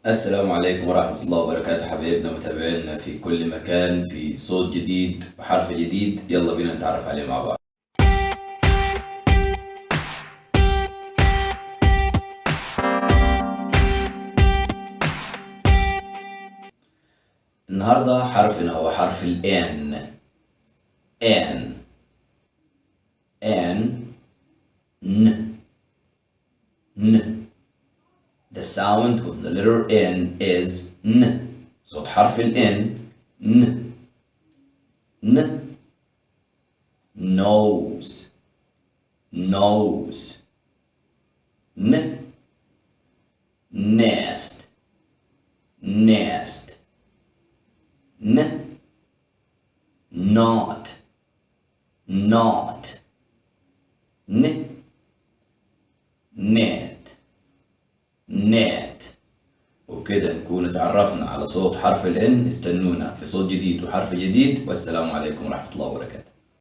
السلام عليكم ورحمة الله وبركاته، حبايبنا متابعينا في كل مكان، في صوت جديد وحرف جديد. يلا بينا نتعرف عليه مع بعض. النهاردة حرفنا هو حرف ال N. N. N. N. N. The sound of the letter N is N. صوت حرف ال N. N. N. Nose. Nose. N. Nest. Nest. N. Not. Not. N. Net. Net. وبكده نكون اتعرفنا على صوت حرف ال N. استنونا في صوت جديد وحرف جديد، والسلام عليكم ورحمة الله وبركاته.